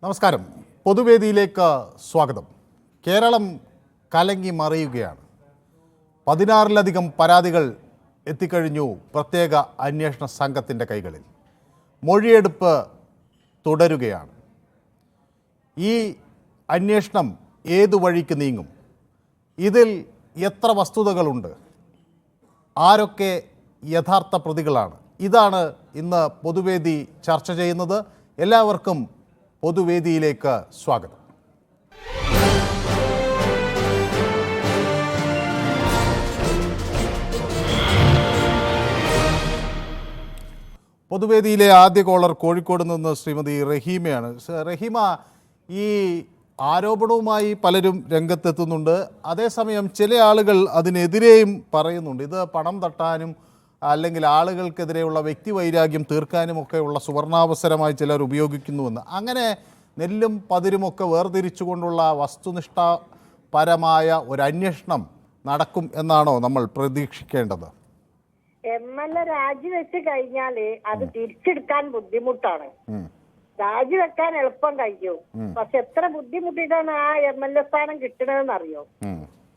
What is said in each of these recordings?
നമസ്കാരം. പൊതുവേദിയിലേക്ക് സ്വാഗതം. കേരളം കലങ്ങി മറിയുകയാണ്. 16-ലധികം പരാതികൾ എത്തിക്കഴിഞ്ഞു പ്രത്യേക അന്വേഷണ സംഘത്തിൻ്റെ കൈകളിൽ. മൊഴിയെടുപ്പ് തുടരുകയാണ്. ഈ അന്വേഷണം ഏതു വഴിക്ക് നീങ്ങും? ഇതിൽ എത്ര വസ്തുതകളുണ്ട്? ആരൊക്കെ യഥാർത്ഥ പ്രതികളാണ്? ഇതാണ് ഇന്ന് പൊതുവേദി ചർച്ച ചെയ്യുന്നത്. എല്ലാവർക്കും പൊതുവേദിയിലേക്ക് സ്വാഗതം. പൊതുവേദിയിലെ ആദ്യ കോളർ കോഴിക്കോട് നിന്ന് ശ്രീമതി റഹീമയാണ്. റഹീമ, ഈ ആരോപണവുമായി പലരും രംഗത്തെത്തുന്നുണ്ട്. അതേസമയം ചില ആളുകൾ അതിനെതിരെയും പറയുന്നുണ്ട്. ഇത് പണം തട്ടാനും അല്ലെങ്കിൽ ആളുകൾക്കെതിരെയുള്ള വ്യക്തിവൈരാഗ്യം തീർക്കാനുമൊക്കെയുള്ള സുവർണാവസരമായി ചിലർ ഉപയോഗിക്കുന്നുവെന്ന്. അങ്ങനെ നെല്ലും പതിരുമൊക്കെ വേർതിരിച്ചുകൊണ്ടുള്ള വസ്തുനിഷ്ഠപരമായ ഒരു അന്വേഷണം നടക്കും എന്നാണോ നമ്മൾ പ്രതീക്ഷിക്കേണ്ടത്? MLA രാജിവെച്ച് കഴിഞ്ഞാല് അത് തിരിച്ചെടുക്കാൻ ബുദ്ധിമുട്ടാണ്. രാജിവെക്കാൻ എളുപ്പം കഴിയും, പക്ഷെ എത്ര ബുദ്ധിമുട്ടിട്ടാണ് ആ MLA സ്ഥാനം കിട്ടണതെന്ന് അറിയോ?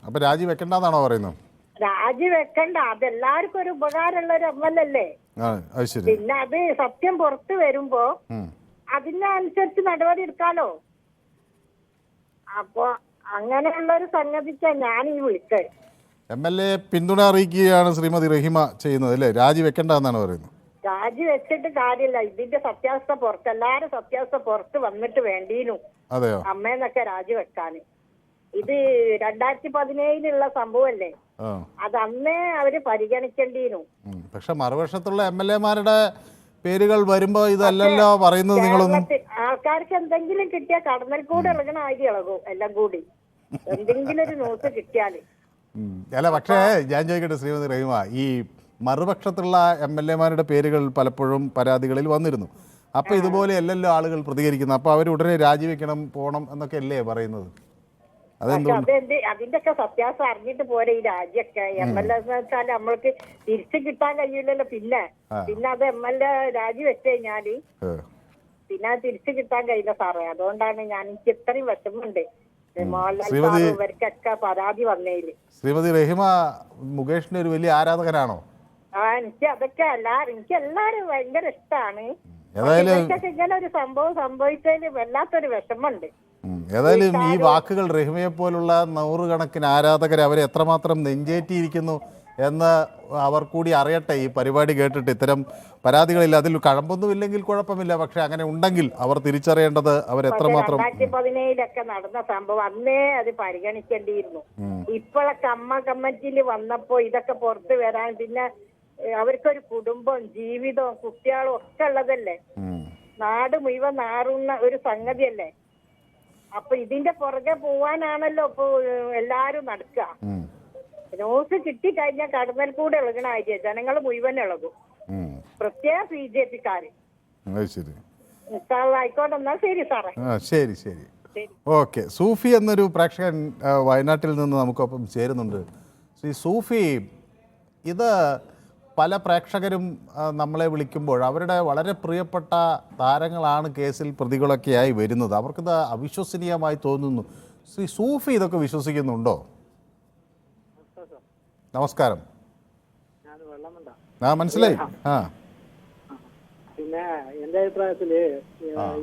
അപ്പൊ രാജിവെക്കണ്ടെന്നാണോ പറയുന്നത്? രാജിവെക്കണ്ട, അതെല്ലാവർക്കും ഒരു ഉപകാരമുള്ള ഒരു MLA അല്ലേ. പിന്നെ അത് സത്യം പുറത്തു വരുമ്പോ അതിനനുസരിച്ച് നടപടി എടുക്കാലോ. അപ്പൊ അങ്ങനെയുള്ള ഒരു സംഗതിക്കാ ഞാൻ ഈ വിളിച്ചത്. MLA പിന്തുണ അറിയിക്കുകയാണ് ശ്രീമതി റഹീമ ചെയ്യുന്നത് അല്ലേ? രാജിവെക്കണ്ട എന്നാണ് പറയുന്നത്. രാജിവെച്ചിട്ട് കാര്യമില്ല. ഇതിന്റെ സത്യാവസ്ഥ പുറത്ത്, എല്ലാരും സത്യാവസ്ഥ പുറത്ത് വന്നിട്ട് വേണ്ടീനു അമ്മേന്നൊക്കെ രാജിവെക്കാന്. ഇത് 2017 സംഭവല്ലേ, അത് അന്നേ അവര് പരിഗണിക്കേണ്ടീനു. പക്ഷെ മറുവശത്തുള്ള MLA-മാരുടെ പേരുകൾ വരുമ്പോ ഇതല്ലല്ലോ പറയുന്നത്. നിങ്ങളൊന്നും ആൾക്കാർക്ക് എന്തെങ്കിലും കിട്ടിയാൽ കടന്നൽ കൂടെ ഇളകണ ആയി ഇളകും. എല്ലാം കൂടി എന്തെങ്കിലും ഒരു ന്യൂസ് കിട്ടിയാല് അല്ല. പക്ഷേ ഞാൻ ചോദിക്കട്ടെ ശ്രീമതി റഹീമ, ഈ മറുപക്ഷത്തുള്ള MLA-മാരുടെ പേരുകൾ പലപ്പോഴും പരാതികളിൽ വന്നിരുന്നു. അപ്പൊ ഇതുപോലെ അല്ലല്ലോ ആളുകൾ പ്രതികരിക്കുന്നത്. അപ്പൊ അവർ ഉടനെ രാജിവെക്കണം, പോണം എന്നൊക്കെ അല്ലേ പറയുന്നത്? അതിന്റെ ഒക്കെ സത്യാവസ്ഥ അറിഞ്ഞിട്ട് പോരെ ഈ രാജ്യൊക്കെ. MLA എന്ന് വെച്ചാൽ നമ്മൾക്ക് തിരിച്ചു കിട്ടാൻ കഴിയില്ലല്ലോ. പിന്നെ അത് MLA രാജിവെച്ച് കഴിഞ്ഞാല് പിന്നെ തിരിച്ചു കിട്ടാൻ കഴിയില്ല സാറേ. അതുകൊണ്ടാണ് എനിക്ക് ഇത്രയും വിഷമമുണ്ട്. ഇവർക്കൊക്കെ പരാതി വന്നേല്. ശ്രീമതി റഹീമ മുകേഷിന്റെ ഒരു വലിയ ആരാധകനാണോ? എനിക്ക് അതൊക്കെ എനിക്ക് എല്ലാരും ഭയങ്കര ഇഷ്ടമാണ്. ഇങ്ങനെ ഒരു സംഭവം സംഭവിച്ചതിന് വല്ലാത്തൊരു വിഷമമുണ്ട്. ഏതായാലും ഈ വാക്കുകൾ റഹീമയെ പോലുള്ള 100 കണക്കിന് ആരാധകർ അവരെ എത്രമാത്രം നെഞ്ചേറ്റിയിരിക്കുന്നു എന്ന് അവർ കൂടി അറിയട്ടെ. ഈ പരിപാടി കേട്ടിട്ട് ഇത്തരം പരാതികളില്ല, അതിൽ കഴമ്പൊന്നും ഇല്ലെങ്കിൽ കുഴപ്പമില്ല. പക്ഷെ അങ്ങനെ ഉണ്ടെങ്കിൽ അവർ തിരിച്ചറിയേണ്ടത് അവരെത്രമാത്രം. 2017 നടന്ന സംഭവം അന്നേ അത് പരിഗണിക്കേണ്ടിയിരുന്നു. ഇപ്പോഴൊക്കെ കമ്മിറ്റിയിൽ വന്നപ്പോ ഇതൊക്കെ പുറത്തു വരാൻ, പിന്നെ അവർക്കൊരു കുടുംബവും ജീവിതവും കുട്ടികളും ഒക്കെ ഉള്ളതല്ലേ. നാട് മുഴുവൻ നാറുന്ന ഒരു സംഗതിയല്ലേ. അപ്പൊ ഇതിന്റെ പുറകെ പോവാനാണല്ലോ ഇപ്പൊ എല്ലാരും നടക്കുക. ന്യൂസ് കിട്ടിക്കഴിഞ്ഞാൽ കടന്നൽ കൂടെ ഇളകണ ആര്യ ജനങ്ങൾ മുഴുവൻ ഇളകും, പ്രത്യേക BJP-ക്കാര്. ആയിക്കോട്ടെ, എന്നാ ശരി സാറേ. ശരി ശരി, ഓക്കെ. സൂഫി എന്നൊരു പ്രേക്ഷകൻ വയനാട്ടിൽ നിന്ന് നമുക്കൊപ്പം ചേരുന്നുണ്ട്. ശ്രീ സൂഫി, ഇത് പല പ്രേക്ഷകരും നമ്മളെ വിളിക്കുമ്പോൾ അവരുടെ വളരെ പ്രിയപ്പെട്ട താരങ്ങളാണ് കേസിൽ പ്രതികളൊക്കെയായി വരുന്നത്. അവർക്കിത് അവിശ്വസനീയമായി തോന്നുന്നു. ശ്രീ സൂഫി ഇതൊക്കെ വിശ്വസിക്കുന്നുണ്ടോ? നമസ്കാരം. മനസ്സിലായി. പിന്നെ എന്റെ അഭിപ്രായത്തില്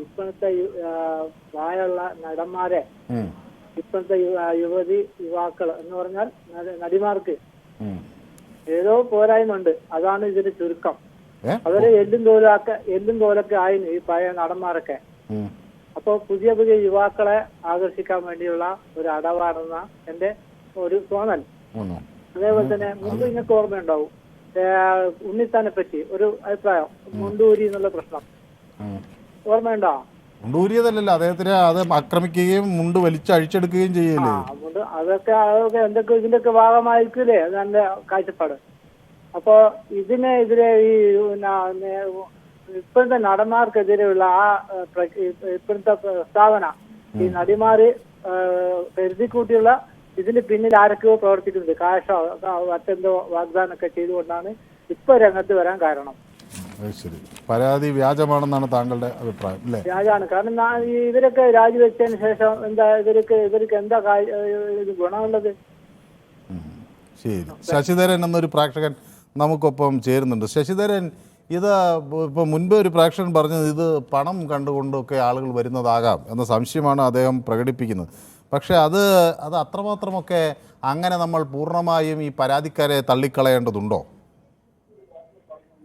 ഇപ്പോഴത്തെ പ്രായമുള്ള നടന്മാരെ, ഇപ്പോഴത്തെ യുവാക്കൾ എന്ന് പറഞ്ഞാൽ നടിമാർക്ക് ഏതോ പോരായ്മയുണ്ട്. അതാണ് ഇതിന്റെ ചുരുക്കം. അവര് എല്ലും തോലൊക്കെ ആയിരുന്നു ഈ പഴയ നടന്മാരൊക്കെ. അപ്പൊ പുതിയ യുവാക്കളെ ആകർഷിക്കാൻ വേണ്ടിയുള്ള ഒരു അടവാണെന്ന എന്റെ ഒരു തോന്നൽ. അതേപോലെ തന്നെ മുമ്പ് നിങ്ങൾക്ക് ഓർമ്മയുണ്ടാവും ഉണ്ണിത്താനെ പറ്റി ഒരു അഭിപ്രായം, മുണ്ടൂരി എന്നുള്ള പ്രശ്നം ഓർമ്മയുണ്ടോ? മുണ്ടൂരിയതല്ലല്ലോ, അദ്ദേഹത്തിന് അത് ആക്രമിക്കുകയും മുണ്ട് വലിച്ചഴിച്ചെടുക്കുകയും ചെയ്യല്ലേ. അതൊക്കെ എന്തൊക്കെ ഇതിന്റെയൊക്കെ ഭാഗമായിരിക്കൂലേ നല്ല കാഴ്ചപ്പാട്. അപ്പൊ ഇതിനെതിരെ ഈ ഇപ്പോഴത്തെ നടന്മാർക്കെതിരെയുള്ള ഇപ്പോഴത്തെ പ്രസ്താവന, ഈ നടിമാര് കരുതി കൂട്ടിയുള്ള ഇതിന് പിന്നിൽ ആരൊക്കെയോ പ്രവർത്തിക്കുന്നുണ്ട്. കാശോ മറ്റെന്തോ വാഗ്ദാനമൊക്കെ ചെയ്തുകൊണ്ടാണ് ഇപ്പൊ രംഗത്ത് വരാൻ കാരണം. ശരി, പരാതി വ്യാജമാണെന്നാണ് താങ്കളുടെ അഭിപ്രായം അല്ലേ? വ്യാജാണ്. കാരണം ഇവരൊക്കെ രാജിവെച്ചതിന് ശേഷം ഇവർക്ക് എന്താ ഗുണമുള്ളത്? ശരി, ശശിധരൻ എന്നൊരു പ്രേക്ഷകൻ നമുക്കൊപ്പം ചേരുന്നുണ്ട്. ശശിധരൻ, ഇത് ഇപ്പോൾ മുൻപേ ഒരു പ്രേക്ഷകൻ പറഞ്ഞത് ഇത് പണം കണ്ടുകൊണ്ടൊക്കെ ആളുകൾ വരുന്നതാകാം എന്ന സംശയമാണ് അദ്ദേഹം പ്രകടിപ്പിക്കുന്നത്. പക്ഷേ അത് അത്രമാത്രമൊക്കെ അങ്ങനെ നമ്മൾ പൂർണ്ണമായും ഈ പരാതിക്കാരെ തള്ളിക്കളയേണ്ടതുണ്ടോ?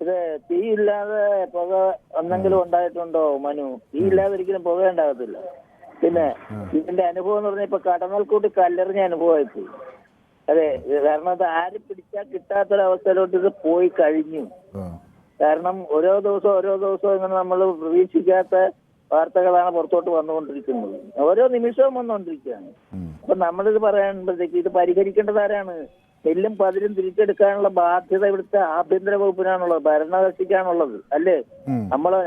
ഇത് തീയില്ലാതെ പുക ഒന്നെങ്കിലും ഉണ്ടായിട്ടുണ്ടോ മനു? തീയില്ലാതെ ഒരിക്കലും പുക ഉണ്ടാകത്തില്ല. പിന്നെ ഇതിന്റെ അനുഭവം എന്ന് പറഞ്ഞാൽ ഇപ്പൊ കടന്നൽ കൂട്ടി കല്ലെറിഞ്ഞ അനുഭവമായിപ്പോയി. അതെ, കാരണം അത് ആര് പിടിച്ചാൽ കിട്ടാത്തൊരവസ്ഥയിലോട്ട് ഇത് പോയി കഴിഞ്ഞു. കാരണം ഓരോ ദിവസവും ഇങ്ങനെ നമ്മൾ പ്രതീക്ഷിക്കാത്ത വാർത്തകളാണ് പുറത്തോട്ട് വന്നുകൊണ്ടിരിക്കുന്നത്. ഓരോ നിമിഷവും വന്നുകൊണ്ടിരിക്കുകയാണ്. അപ്പൊ നമ്മളിത് പറയുമ്പോഴത്തേക്ക് ഇത് പരിഹരിക്കേണ്ടത് ആരാണ്? നെല്ലും പതിരും തിരിച്ചെടുക്കാനുള്ള ബാധ്യത ഇവിടുത്തെ ആഭ്യന്തര വകുപ്പിനാണുള്ളത്, ഭരണകക്ഷിക്കാണുള്ളത് അല്ലേ?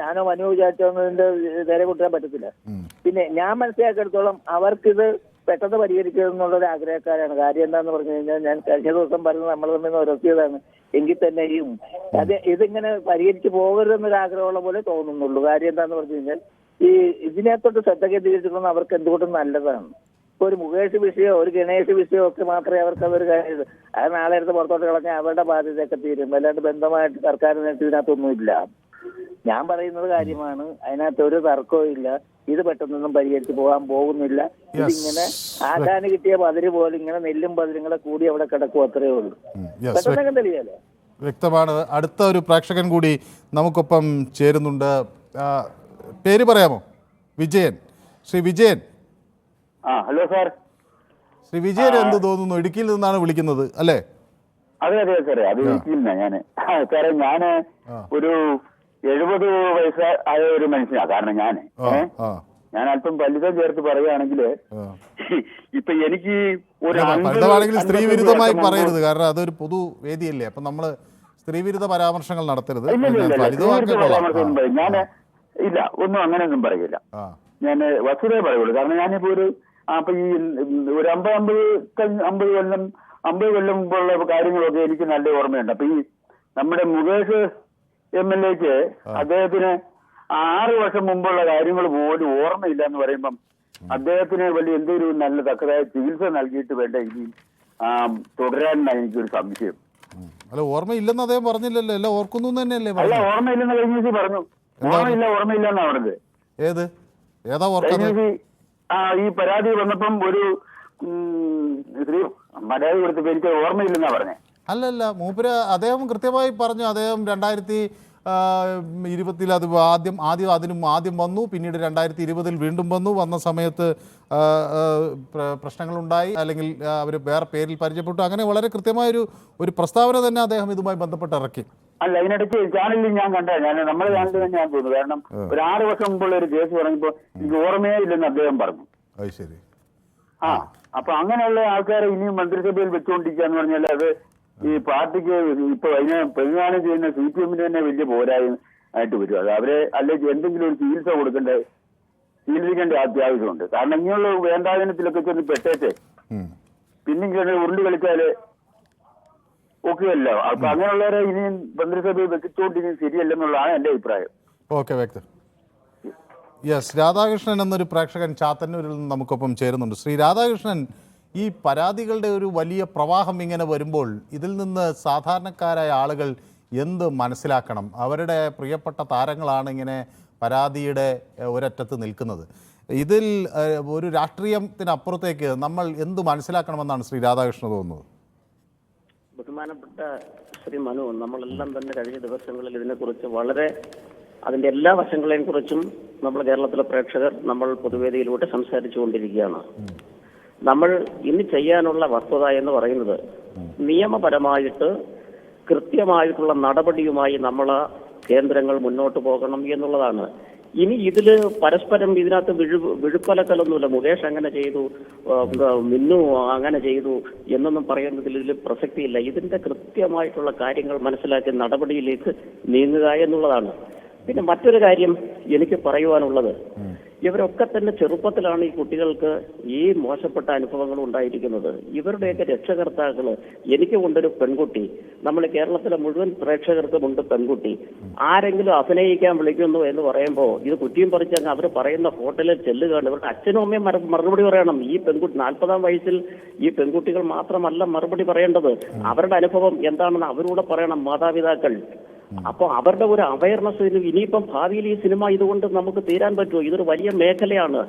ഞാനോ മനു വിചാരിച്ചതിന്റെ നേരെ കൂട്ടാൻ പറ്റത്തില്ല. പിന്നെ ഞാൻ മനസ്സിലാക്കിയെടുത്തോളം അവർക്കിത് പെട്ടെന്ന് പരിഹരിക്കണമെന്നുള്ളൊരു ആഗ്രഹക്കാരാണ്. കാര്യം എന്താന്ന് പറഞ്ഞു കഴിഞ്ഞാൽ, ഞാൻ കഴിഞ്ഞ ദിവസം പറഞ്ഞത് നമ്മൾ തമ്മിൽ ഉറപ്പിയതാണ്. എങ്കിൽ തന്നെയും ഇതിങ്ങനെ പരിഹരിച്ചു പോകരുതെന്നൊരു ആഗ്രഹമുള്ള പോലെ തോന്നുന്നുള്ളൂ. കാര്യം എന്താന്ന് പറഞ്ഞു കഴിഞ്ഞാൽ, ഈ ഇതിനകത്തോട്ട് ശ്രദ്ധ കേന്ദ്രീകരിച്ചിട്ടുള്ള അവർക്ക് എന്തുകൊണ്ടും നല്ലതാണ്. ഇപ്പൊ ഒരു മുകേഷ് വിഷയമോ ഒരു ഗണേഷ് വിഷയമോ ഒക്കെ മാത്രമേ അവർക്ക് അതൊരു കാര്യം, അത് നാളെ എടുത്ത് പുറത്തോട്ട് കളഞ്ഞാൽ അവരുടെ ബാധ്യതയൊക്കെ തീരും. അല്ലാണ്ട് ബന്ധമായിട്ട് സർക്കാരിനായിട്ട് ഇതിനകത്തൊന്നുമില്ല. ഞാൻ പറയുന്നത് കാര്യമാണ്. അതിനകത്ത് ഒരു തർക്കവും ഇല്ല. ഇത് പെട്ടെന്നൊന്നും പരിഹരിച്ച് പോകാൻ പോകുന്നില്ല. ഇതിങ്ങനെ ആശാന് കിട്ടിയ പതിര് പോലെ ഇങ്ങനെ നെല്ലും പതിരുങ്ങളെ കൂടി അവിടെ കിടക്കും, അത്രേ ഉള്ളൂ. പെട്ടെന്നൊക്കെ തെളിയാലോ. വ്യക്തമാണ്. അടുത്ത ഒരു പ്രേക്ഷകൻ കൂടി നമുക്കൊപ്പം ചേരുന്നുണ്ട്. പേര് പറയാമോ? വിജയൻ. ശ്രീ വിജയൻ. Hello sir. ശ്രീ വിജയൻ, എന്ത് തോന്നുന്നു? ഇടുക്കിയിൽ നിന്നാണ് വിളിക്കുന്നത് അല്ലേ? അതെ സാറേ, അത് ഇടുക്കിയിൽ നിന്നാ ഞാന്. സാറേ, ഞാന് ഒരു 70 വയസ്സായ ഒരു മനുഷ്യനാ. കാരണം ഞാൻ അല്പം ഫലിതം ചേർത്ത് പറയുകയാണെങ്കിൽ, ഇപ്പൊ എനിക്ക് ഒരു സ്ത്രീ വിരുദ്ധമായി പറയരുത്, കാരണം അതൊരു പൊതു വേദിയല്ലേ. അപ്പൊ നമ്മള് സ്ത്രീവിരുദ്ധ പരാമർശങ്ങൾ നടത്തരുത്. ഞാൻ ഇല്ല, ഒന്നും അങ്ങനെയൊന്നും പറയില്ല. ഞാൻ വസ്തുതയെ പറയുള്ളൂ. കാരണം ഞാനിപ്പോ അപ്പൊ ഈ ഒരു 50 കൊല്ലം മുമ്പുള്ള കാര്യങ്ങളൊക്കെ എനിക്ക് നല്ല ഓർമ്മയുണ്ട്. അപ്പൊ ഈ നമ്മുടെ മുകേഷ് MLAക്ക് അദ്ദേഹത്തിന് 6 വർഷം മുമ്പുള്ള കാര്യങ്ങൾ പോലും ഓർമ്മയില്ല എന്ന് പറയുമ്പം അദ്ദേഹത്തിന് വലിയ എന്തൊരു നല്ല തക്കതായ ചികിത്സ നൽകിയിട്ട് വേണ്ട ഇനി തുടരാനാണ് എനിക്കൊരു സംശയം. അല്ല, ഓർമ്മയില്ലെന്ന് അദ്ദേഹം പറഞ്ഞില്ലല്ലോ. എല്ലാം ഓർക്കുന്നു തന്നെയല്ലേ? അല്ല, ഓർമ്മയില്ലെന്ന് കഴിഞ്ഞ പറഞ്ഞു. ഓർമ്മയില്ല എന്നാ പറഞ്ഞത്. ഏതാ ഓർക്കുന്നത്? ഈ പരാതി വന്നപ്പം ഒരു സ്ത്രീ പരാതി കൊടുത്തപ്പോ എനിക്ക് ഓർമ്മയില്ലെന്നാ പറഞ്ഞേ. അല്ലല്ല, അദ്ദേഹം കൃത്യമായി പറഞ്ഞു. അദ്ദേഹം 2020 ആദ്യം വന്നു, പിന്നീട് 2020 വീണ്ടും വന്ന സമയത്ത് പ്രശ്നങ്ങളുണ്ടായി, അല്ലെങ്കിൽ അവർ വേറെ പേരിൽ പരിചയപ്പെട്ടു. അങ്ങനെ വളരെ കൃത്യമായൊരു പ്രസ്താവന തന്നെ അദ്ദേഹം ഇതുമായി ബന്ധപ്പെട്ട് ഇറക്കി. അല്ല, ഇതിനിടയ്ക്ക് ചാനലിൽ ഞാൻ നമ്മുടെ ചാനലിൽ തന്നെ ഞാൻ തോന്നുന്നു. കാരണം ഒരു 6 വർഷം മുമ്പുള്ള ഒരു കേസ് പറഞ്ഞപ്പോ എനിക്ക് ഓർമ്മയേ ഇല്ലെന്ന് അദ്ദേഹം പറഞ്ഞു. ശരി. അപ്പൊ അങ്ങനെയുള്ള ആൾക്കാരെ ഇനിയും മന്ത്രിസഭയിൽ വെച്ചുകൊണ്ടിരിക്കാന്ന് പറഞ്ഞാൽ അത് ഈ പാർട്ടിക്ക് ഇപ്പൊ അതിനെ പ്രതിദാനം ചെയ്യുന്ന CPM തന്നെ വലിയ പോരായ്മ ആയിട്ട് വരും. അത് അവരെ അല്ലെങ്കിൽ എന്തെങ്കിലും ഒരു ചികിത്സിക്കേണ്ട അത്യാവശ്യമുണ്ട്. കാരണം ഇങ്ങനെയുള്ള വേണ്ടാദിനത്തിലൊക്കെ ചെന്ന് പെട്ടേറ്റ് പിന്നെ ഉരുണ്ട് കളിച്ചാല് ഒക്കെയല്ലോ. അപ്പൊ അങ്ങനെയുള്ളവരെ ഇനിയും മന്ത്രിസഭയിൽ വെച്ചുകൊണ്ടിരിക്കുന്നത് ശരിയല്ലെന്നുള്ളതാണ് എന്റെ അഭിപ്രായം. ഓക്കെ, വ്യക്തം. രാധാകൃഷ്ണൻ എന്നൊരു പ്രേക്ഷകൻ ചാത്തന്നൂരിൽ നിന്ന് നമുക്കൊപ്പം ചേരുന്നുണ്ട്. ശ്രീ രാധാകൃഷ്ണൻ, ഈ പരാതികളുടെ ഒരു വലിയ പ്രവാഹം ഇങ്ങനെ വരുമ്പോൾ ഇതിൽ നിന്ന് സാധാരണക്കാരായ ആളുകൾ എന്ത് മനസ്സിലാക്കണം? അവരുടെ പ്രിയപ്പെട്ട താരങ്ങളാണ് ഇങ്ങനെ പരാതിയുടെ ഒരറ്റത്ത് നിൽക്കുന്നത്. ഇതിൽ ഒരു രാഷ്ട്രീയത്തിനപ്പുറത്തേക്ക് നമ്മൾ എന്ത് മനസ്സിലാക്കണമെന്നാണ് ശ്രീ രാധാകൃഷ്ണൻ തോന്നുന്നത്? ബഹുമാനപ്പെട്ട ശ്രീ മനു, നമ്മളെല്ലാം തന്നെ കഴിഞ്ഞ ദിവസങ്ങളിൽ ഇതിനെക്കുറിച്ച് വളരെ അതിന്റെ എല്ലാ വശങ്ങളെയും കുറിച്ചും നമ്മൾ കേരളത്തിലെ പ്രേക്ഷകർ നമ്മൾ പൊതുവേദിയിലൂടെ സംസാരിച്ചു കൊണ്ടിരിക്കുകയാണ്. നമ്മൾ ഇനി ചെയ്യാനുള്ള വസ്തുത എന്ന് പറയുന്നത് നിയമപരമായിട്ട് കൃത്യമായിട്ടുള്ള നടപടിയുമായി നമ്മളെ കേന്ദ്രങ്ങൾ മുന്നോട്ട് പോകണം എന്നുള്ളതാണ്. ഇനി ഇതില് പരസ്പരം ഇതിനകത്ത് വിഴുപ്പലക്കലൊന്നുമില്ല. മുകേഷ് അങ്ങനെ ചെയ്തു, മിന്നു അങ്ങനെ ചെയ്തു എന്നൊന്നും പറയുന്നതിൽ ഇതിൽ പ്രസക്തിയില്ല. ഇതിന്റെ കൃത്യമായിട്ടുള്ള കാര്യങ്ങൾ മനസ്സിലാക്കി നടപടിയിലേക്ക് നീങ്ങുക എന്നുള്ളതാണ്. പിന്നെ മറ്റൊരു കാര്യം എനിക്ക് പറയുവാനുള്ളത്, ഇവരൊക്കെ തന്നെ ചെറുപ്പത്തിലാണ് ഈ കുട്ടികൾക്ക് ഈ മോശപ്പെട്ട അനുഭവങ്ങൾ ഉണ്ടായിരിക്കുന്നത്. ഇവരുടെയൊക്കെ രക്ഷകർത്താക്കള്, എനിക്ക് കൊണ്ടൊരു പെൺകുട്ടി, നമ്മൾ കേരളത്തിലെ മുഴുവൻ പ്രേക്ഷകർക്കുമുണ്ട് പെൺകുട്ടി, ആരെങ്കിലും അഭിനയിക്കാൻ വിളിക്കുന്നു എന്ന് പറയുമ്പോൾ ഇത് കുറ്റിയും പറിച്ചങ്ങ് അവർ പറയുന്ന ഹോട്ടലിൽ ചെല്ലുകയാണ്. ഇവരുടെ അച്ഛനും അമ്മയും മറുപടി പറയണം. ഈ പെൺകുട്ടി 40-ാം വയസ്സിൽ ഈ പെൺകുട്ടികൾ മാത്രമല്ല മറുപടി പറയേണ്ടത്, അവരുടെ അനുഭവം എന്താണെന്ന് അവരോട് പറയണം മാതാപിതാക്കൾ. അപ്പൊ അവരുടെ ഒരു അവയർനെസ്, ഇനിയിപ്പം ഭാവിയിൽ ഈ സിനിമ ഇതുകൊണ്ട് നമുക്ക് തീരാൻ പറ്റുമോ? ഇതൊരു വലിയ മേഖലയാണ്.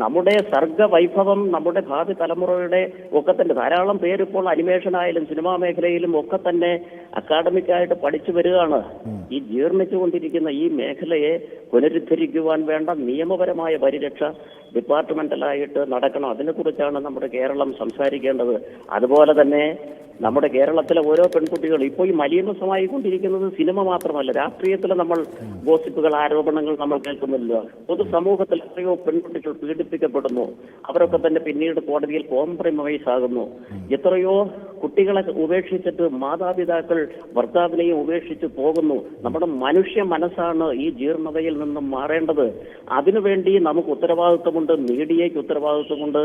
നമ്മുടെ സർഗവൈഭവം നമ്മുടെ ഭാവി തലമുറയുടെ ഒക്കെ തന്നെ ധാരാളം പേരിപ്പോൾ അനിമേഷനായാലും സിനിമാ മേഖലയിലും ഒക്കെ തന്നെ അക്കാഡമിക്കായിട്ട് പഠിച്ചു വരികയാണ്. ഈ ജീർണിച്ചുകൊണ്ടിരിക്കുന്ന ഈ മേഖലയെ പുനരുദ്ധരിക്കുവാൻ വേണ്ട നിയമപരമായ പരിരക്ഷ ഡിപ്പാർട്ട്മെന്റലായിട്ട് നടക്കണം. അതിനെക്കുറിച്ചാണ് നമ്മുടെ കേരളം സംസാരിക്കേണ്ടത്. അതുപോലെ തന്നെ നമ്മുടെ കേരളത്തിലെ ഓരോ പെൺകുട്ടികൾ ഇപ്പോൾ ഈ മലീമസമായിക്കൊണ്ടിരിക്കുന്നത് സിനിമ മാത്രമല്ല, രാഷ്ട്രീയത്തിലെ നമ്മൾ ഗോസിപ്പുകൾ, ആരോപണങ്ങൾ നമ്മൾ കേൾക്കുന്നില്ല. പൊതുസമൂഹത്തിൽ എത്രയോ പെൺകുട്ടികൾ പീഡിപ്പിക്കപ്പെടുന്നു. അവരൊക്കെ തന്നെ പിന്നീട് കോടതിയിൽ കോംപ്രമൈസ് ആകുന്നു. എത്രയോ കുട്ടികളെ ഉപേക്ഷിച്ചിട്ട് മാതാപിതാക്കൾ ഭർത്താവിനെയും ഉപേക്ഷിച്ച് പോകുന്നു. നമ്മുടെ മനുഷ്യ മനസ്സാണ് ഈ ജീർണതയിൽ നിന്നും മാറേണ്ടത്. അതിനുവേണ്ടി നമുക്ക് ഉത്തരവാദിത്വമുണ്ട്, മീഡിയയ്ക്ക് ഉത്തരവാദിത്വമുണ്ട്,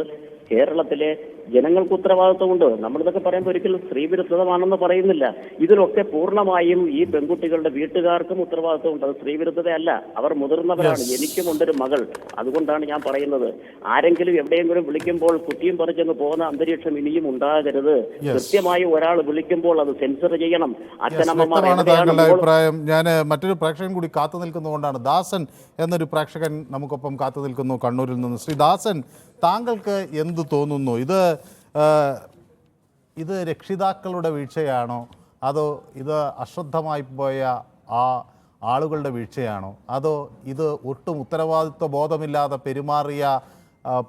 കേരളത്തിലെ ജനങ്ങൾക്ക് ഉത്തരവാദിത്വമുണ്ട്. നമ്മളിതൊക്കെ പറയുമ്പോൾ ഒരിക്കലും സ്ത്രീവിരുദ്ധമാണെന്ന് പറയുന്നില്ല. ഇതിലൊക്കെ പൂർണ്ണമായും ഈ പെൺകുട്ടികളുടെ വീട്ടുകാർക്കും ഉത്തരവാദിത്വമുണ്ട്. അത് സ്ത്രീവിരുദ്ധതയല്ല, അവർ മുതിർന്നവരാണ്. എനിക്കും ഉണ്ടൊരു മകൾ, അതുകൊണ്ടാണ് ഞാൻ പറയുന്നത്. ആരെങ്കിലും എവിടെയെങ്കിലും വിളിക്കുമ്പോൾ കുറ്റിയും പറിച്ചങ്ങ് പോകുന്ന അന്തരീക്ഷം ഇനിയും ഉണ്ടാകരുത്. കൃത്യമായി ഒരാൾ വിളിക്കുമ്പോൾ അത് സെൻസർ ചെയ്യണം. അച്ഛനമ്മമാർ അഭിപ്രായം. ഞാൻ മറ്റൊരു പ്രേക്ഷകൻ കൂടി കാത്തു നിൽക്കുന്നതുകൊണ്ടാണ്. ദാസൻ എന്നൊരു പ്രേക്ഷകൻ നമുക്കൊപ്പം കാത്തു നിൽക്കുന്നു കണ്ണൂരിൽ നിന്ന്. ശ്രീ ദാസൻ, താങ്കൾക്ക് എന്ത് തോന്നുന്നു? ഇത് രക്ഷിതാക്കളുടെ വീഴ്ചയാണോ, അതോ ഇത് അശ്രദ്ധമായി പോയ ആ ആളുകളുടെ വീഴ്ചയാണോ, അതോ ഇത് ഒട്ടും ഉത്തരവാദിത്വ ബോധമില്ലാതെ പെരുമാറിയ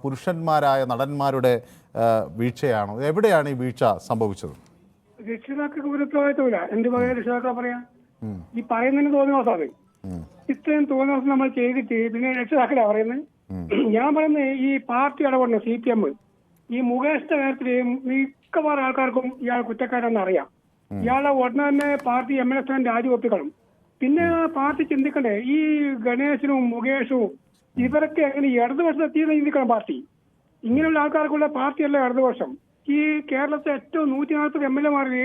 പുരുഷന്മാരായ നടന്മാരുടെ വീഴ്ചയാണോ? എവിടെയാണ് ഈ വീഴ്ച സംഭവിച്ചത്? രക്ഷിതാക്കൾക്ക് ഒരു ഉത്തരവാദിത്വമില്ല. എന്ത് പറയാ രക്ഷിതാക്കളെ പറയാ? ഈ പറയുന്നതിന് തോന്നിയ ദിവസമാണ് ഇത്രയും തോന്നിയ ദിവസം നമ്മൾ ചെയ്തിട്ട് പിന്നെ രക്ഷിതാക്കളാ പറയുന്നത്. ഞാൻ പറയുന്നത് ഈ പാർട്ടി ഇടപെടണം. CPM ഈ മുകേഷിന്റെ കാര്യത്തിൽ മിക്കവാറും ആൾക്കാർക്കും ഇയാൾ കുറ്റക്കാരെന്ന് അറിയാം. ഇയാളെ ഉടനെ തന്നെ പാർട്ടി MLA സ്ഥാനം രാജിവെപ്പിക്കണം. പിന്നെ പാർട്ടി ചിന്തിക്കണ്ടേ ഈ ഗണേശനും മുകേഷും ഇവരൊക്കെ എങ്ങനെ ഇടതുപക്ഷം എത്തിയെന്ന് ചിന്തിക്കണം. പാർട്ടി ഇങ്ങനെയുള്ള ആൾക്കാർക്കുള്ള പാർട്ടിയല്ല ഇടതുപക്ഷം. ഈ കേരളത്തിലെ ഏറ്റവും 140 MLA-മാരിൽ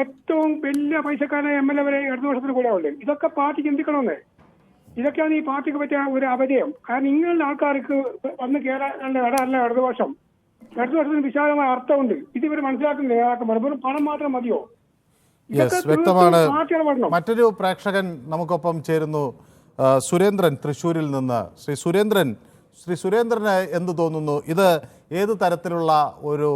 ഏറ്റവും വലിയ പൈസക്കാരായ MLA വരെ ഇടതുപക്ഷത്തിന് കൂടെ ഉണ്ട്. ഇതൊക്കെ പാർട്ടി ചിന്തിക്കണമെന്ന്. ഇതൊക്കെയാണ് ഈ പാർട്ടിക്ക് പറ്റിയ ഒരു അപജയം. കാരണം ഇങ്ങനെയുള്ള ആൾക്കാർക്ക് വന്ന് കയറാനുള്ള ഇടമല്ല ഇടതുപക്ഷം. ഇടതുപക്ഷത്തിന് വിശാലമായ അർത്ഥമുണ്ട്. ഇത് ഇവർ മനസ്സിലാക്കുന്ന നേതാക്കന്മാർ വെറും പണം മാത്രം മതിയോ? വ്യക്തമാണ്. മറ്റൊരു പ്രേക്ഷകൻ നമുക്കൊപ്പം ചേരുന്നു, സുരേന്ദ്രൻ തൃശ്ശൂരിൽ നിന്ന്. ശ്രീ സുരേന്ദ്രന് എന്ത് തോന്നുന്നു? ഇത് ഏത് തരത്തിലുള്ള ഒരു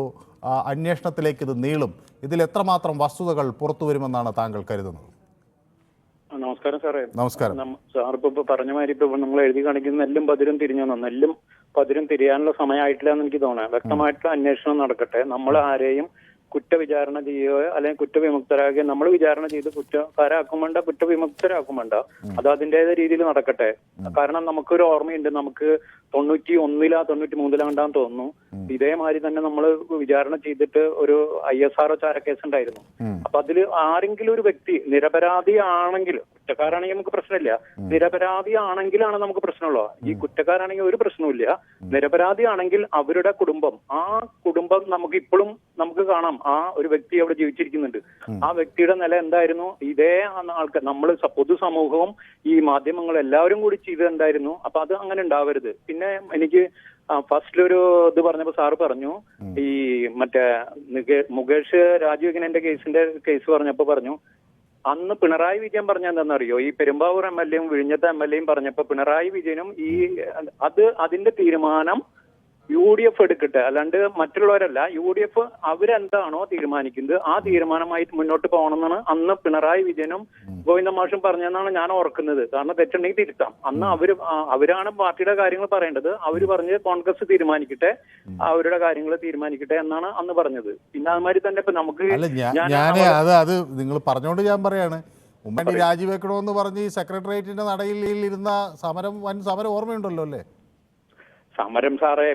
അന്വേഷണത്തിലേക്ക് ഇത് നീളും? ഇതിൽ എത്രമാത്രം വസ്തുതകൾ പുറത്തു വരുമെന്നാണ് താങ്കൾ കരുതുന്നത്? നമസ്കാരം സാറേ. നമസ്കാരം. സാർ ഇപ്പൊ പറഞ്ഞ മാതിരി ഇപ്പൊ നമ്മൾ എഴുതി കാണിക്കുന്ന നെല്ലും പതിരും തിരിഞ്ഞു, നെല്ലും പതിരും തിരിയാനുള്ള സമയമായിട്ടില്ല എന്ന് എനിക്ക് തോന്നുന്നത്. വ്യക്തമായിട്ടുള്ള അന്വേഷണം നടക്കട്ടെ. നമ്മൾ ആരെയും കുറ്റവിചാരണ ചെയ്യുകയോ അല്ലെങ്കിൽ കുറ്റവിമുക്തരാകുകയോ, നമ്മൾ വിചാരണ ചെയ്ത് കുറ്റക്കാരാക്കും വേണ്ട, കുറ്റവിമുക്തരാക്കും വേണ്ട. അത് അതിൻ്റെതായ രീതിയിൽ നടക്കട്ടെ. കാരണം നമുക്കൊരു ഓർമ്മയുണ്ട്, നമുക്ക് 91-ലാ 93-ലാണ്ടാന്ന് തോന്നുന്നു, ഇതേമാതിരി തന്നെ നമ്മൾ വിചാരണ ചെയ്തിട്ട് ഒരു ISRO ചാരക്കേസ് ഉണ്ടായിരുന്നു. അപ്പൊ അതിൽ ആരെങ്കിലും ഒരു വ്യക്തി നിരപരാധിയാണെങ്കിൽ, കുറ്റക്കാരാണെങ്കിൽ നമുക്ക് പ്രശ്നമില്ല, നിരപരാധിയാണെങ്കിലാണ് നമുക്ക് പ്രശ്നമുള്ളൂ. ഈ കുറ്റക്കാരാണെങ്കിൽ ഒരു പ്രശ്നവുമില്ല. നിരപരാധിയാണെങ്കിൽ അവരുടെ കുടുംബം, ആ കുടുംബം നമുക്ക് ഇപ്പോഴും നമുക്ക് കാണാം. ആ ഒരു വ്യക്തി അവിടെ ജീവിച്ചിരിക്കുന്നുണ്ട്. ആ വ്യക്തിയുടെ നില എന്തായിരുന്നു? ഇതേ ആൾക്കാർ, നമ്മൾ പൊതുസമൂഹവും ഈ മാധ്യമങ്ങളും എല്ലാവരും കൂടി ചെയ്ത് എന്തായിരുന്നു. അപ്പൊ അത് അങ്ങനെ ഉണ്ടാവരുത്. പിന്നെ എനിക്ക് ഫസ്റ്റിലൊരു ഇത് പറഞ്ഞപ്പോ സാറ് പറഞ്ഞു, ഈ മറ്റേ മുകേഷ് രാജിവെക്കുന്നതിന്റെ കേസ് പറഞ്ഞപ്പോ പറഞ്ഞു, അന്ന് പിണറായി വിജയൻ പറഞ്ഞ എന്താണെന്നറിയോ? ഈ പെരുമ്പാവൂർ MLA-യും വിഴിഞ്ഞത്തെ MLA-യും പറഞ്ഞപ്പോ പിണറായി വിജയനും അതിന്റെ തീരുമാനം UDF എടുക്കട്ടെ, അല്ലാണ്ട് മറ്റുള്ളവരല്ല. UDF അവരെന്താണോ തീരുമാനിക്കുന്നത് ആ തീരുമാനമായിട്ട് മുന്നോട്ട് പോകണമെന്നാണ് അന്ന് പിണറായി വിജയനും ഗോവിന്ദ മാഷും പറഞ്ഞതെന്നാണ് ഞാൻ ഓർക്കുന്നത്. കാരണം തെറ്റുണ്ടെങ്കിൽ തിരുത്താം. അന്ന് അവരാണ് പാർട്ടിയുടെ കാര്യങ്ങൾ പറയേണ്ടത്. അവര് പറഞ്ഞത് കോൺഗ്രസ് തീരുമാനിക്കട്ടെ, അവരുടെ കാര്യങ്ങൾ തീരുമാനിക്കട്ടെ എന്നാണ് അന്ന് പറഞ്ഞത്. പിന്നെ അതുമാതിരി തന്നെ ഇപ്പൊ നമുക്ക് അത് നിങ്ങൾ പറഞ്ഞോണ്ട് ഞാൻ പറയാണ്, ഉമ്മൻചാണ്ടി രാജിവെക്കണമെന്ന് പറഞ്ഞ് ഈ സെക്രട്ടേറിയറ്റിന്റെ നടയിൽ ഇരുന്ന വൻ സമരം ഓർമ്മയുണ്ടല്ലോ അല്ലേ? സമരം സാറേ,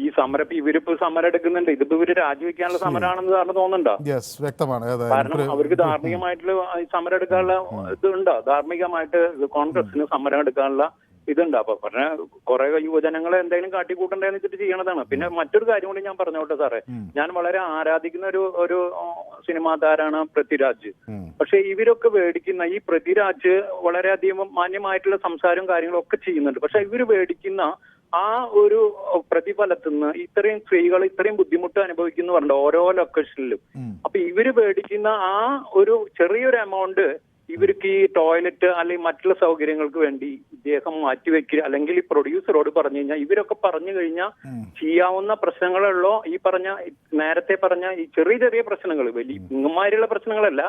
ഈ സമരം ഇവരിപ്പോ സമരം എടുക്കുന്നുണ്ട്. ഇതിപ്പോ ഇവര് രാജിവെക്കാനുള്ള സമരമാണെന്ന് സാറിന് തോന്നുന്നുണ്ടോ? വ്യക്തമാണ്. കാരണം അവർക്ക് ധാർമ്മികമായിട്ടുള്ള സമരം എടുക്കാനുള്ള ഇതുണ്ടോ? ധാർമ്മികമായിട്ട് കോൺഗ്രസിന് സമരം എടുക്കാനുള്ള ഇതുണ്ട്. അപ്പൊ പറഞ്ഞ കുറെ യുവജനങ്ങളെ എന്തെങ്കിലും കാട്ടിക്കൂട്ടണ്ടെന്ന് വെച്ചിട്ട് ചെയ്യണതാണ്. പിന്നെ മറ്റൊരു കാര്യം കൂടി ഞാൻ പറഞ്ഞോട്ടെ സാറേ, ഞാൻ വളരെ ആരാധിക്കുന്ന ഒരു സിനിമാ താരാണ് പൃഥ്വിരാജ്. പക്ഷെ ഇവരൊക്കെ മേടിക്കുന്ന ഈ പൃഥ്വിരാജ് വളരെയധികം മാന്യമായിട്ടുള്ള സംസാരവും കാര്യങ്ങളും ഒക്കെ ചെയ്യുന്നുണ്ട്. പക്ഷെ ഇവര് മേടിക്കുന്ന ആ ഒരു പ്രതിഫലത്തിൽ നിന്ന് ഇത്രയും സ്ത്രീകൾ ഇത്രയും ബുദ്ധിമുട്ട് അനുഭവിക്കുന്നു പറഞ്ഞിട്ടുണ്ട് ഓരോ ലൊക്കേഷനിലും. അപ്പൊ ഇവര് മേടിക്കുന്ന ആ ഒരു ചെറിയൊരു എമൗണ്ട് ഇവർക്ക് ഈ ടോയ്ലറ്റ് അല്ലെങ്കിൽ മറ്റുള്ള സൗകര്യങ്ങൾക്ക് വേണ്ടി ഇദ്ദേഹം മാറ്റിവെക്കുക, അല്ലെങ്കിൽ ഈ പ്രൊഡ്യൂസറോട് പറഞ്ഞു കഴിഞ്ഞാൽ ഇവരൊക്കെ പറഞ്ഞു കഴിഞ്ഞാൽ ചെയ്യാവുന്ന പ്രശ്നങ്ങളുള്ളോ ഈ പറഞ്ഞ നേരത്തെ പറഞ്ഞ ഈ ചെറിയ ചെറിയ പ്രശ്നങ്ങൾ, വലിയ ഇങ്ങന്മാരുള്ള പ്രശ്നങ്ങളല്ല,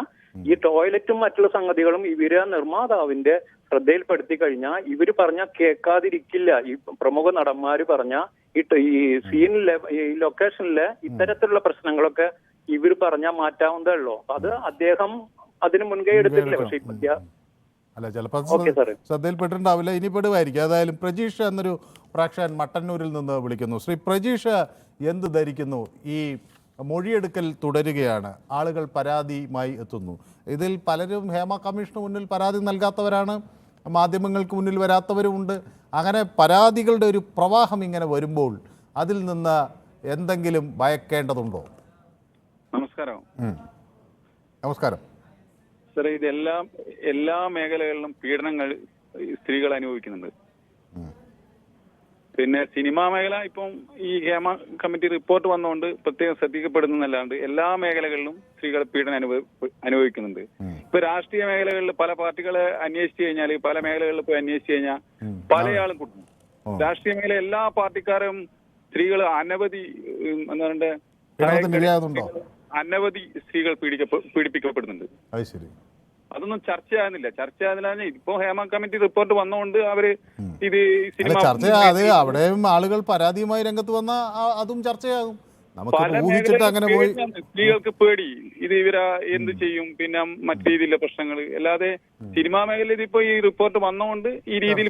ഈ ടോയ്ലറ്റും മറ്റുള്ള സംഗതികളും ഇവര് നിർമ്മാതാവിന്റെ ശ്രദ്ധയിൽപ്പെടുത്തി കഴിഞ്ഞാൽ ഇവര് പറഞ്ഞാൽ കേൾക്കാതിരിക്കില്ല. ഈ പ്രമുഖ നടന്മാര് പറഞ്ഞ ഈ സീനിലെ ഈ ലൊക്കേഷനിലെ ഇത്തരത്തിലുള്ള പ്രശ്നങ്ങളൊക്കെ ഇവര് പറഞ്ഞാൽ മാറ്റാവുന്നതേ ഉള്ളൂ. അത് അദ്ദേഹം അതിന് മുൻകൈ എടുത്തിട്ടില്ല. പക്ഷെ അല്ല, ചിലപ്പോൾ ശ്രദ്ധയിൽപ്പെട്ടിട്ടുണ്ടാവില്ല, ഇനി പെടുമായിരിക്കും. ഏതായാലും പ്രജീഷ് എന്നൊരു പ്രേക്ഷകൻ മട്ടന്നൂരിൽ നിന്ന് വിളിക്കുന്നു. ശ്രീ പ്രജീഷ്, എന്ത് ധരിക്കുന്നു? ഈ മൊഴിയെടുക്കൽ തുടരുകയാണ്, ആളുകൾ പരാതിയുമായി എത്തുന്നു. ഇതിൽ പലരും ഹേമ കമ്മീഷന് മുന്നിൽ പരാതി നൽകാത്തവരാണ്, മാധ്യമങ്ങൾക്ക് മുന്നിൽ വരാത്തവരുമുണ്ട്. അങ്ങനെ പരാതികളുടെ ഒരു പ്രവാഹം ഇങ്ങനെ വരുമ്പോൾ അതിൽ നിന്ന് എന്തെങ്കിലും ഭയക്കേണ്ടതുണ്ടോ? നമസ്കാരം. നമസ്കാരം സാറേ, ഇതെല്ലാം എല്ലാ മേഖലകളിലും പീഡനങ്ങൾ സ്ത്രീകൾ അനുഭവിക്കുന്നുണ്ട്. പിന്നെ സിനിമാ മേഖല ഇപ്പം ഈ ഹേമ കമ്മിറ്റി റിപ്പോർട്ട് വന്നുകൊണ്ട് പ്രത്യേകം ശ്രദ്ധിക്കപ്പെടുന്നല്ലാണ്ട് എല്ലാ മേഖലകളിലും സ്ത്രീകൾ പീഡനം അനുഭവിക്കുന്നുണ്ട്. ഇപ്പൊ രാഷ്ട്രീയ മേഖലകളിൽ പല പാർട്ടികളെ അന്വേഷിച്ചു കഴിഞ്ഞാൽ, പല മേഖലകളിൽ പോയി അന്വേഷിച്ചു കഴിഞ്ഞാൽ പലയാളും കുട്ടും. രാഷ്ട്രീയ മേഖല എല്ലാ പാർട്ടിക്കാരും സ്ത്രീകൾ അനവധി അനവധി സ്ത്രീകൾ പീഡിപ്പിക്കപ്പെടുന്നുണ്ട്. അതൊന്നും ചർച്ചയാകുന്നില്ല. ഇപ്പൊ ഹേമ കമ്മിറ്റി റിപ്പോർട്ട് വന്നുകൊണ്ട് അവര് ഇത് അവിടെയും ആളുകൾ പരാതിയുമായി രംഗത്ത് വന്ന അതും ചർച്ചയാകും. സ്ത്രീകൾക്ക് പേടി, ഇത് ഇവരാ എന്ത് ചെയ്യും, പിന്നെ മറ്റു രീതിയിലുള്ള പ്രശ്നങ്ങൾ. അല്ലാതെ സിനിമാ മേഖലയിൽ ഇപ്പൊ ഈ റിപ്പോർട്ട് വന്നുകൊണ്ട് ഈ രീതിയിൽ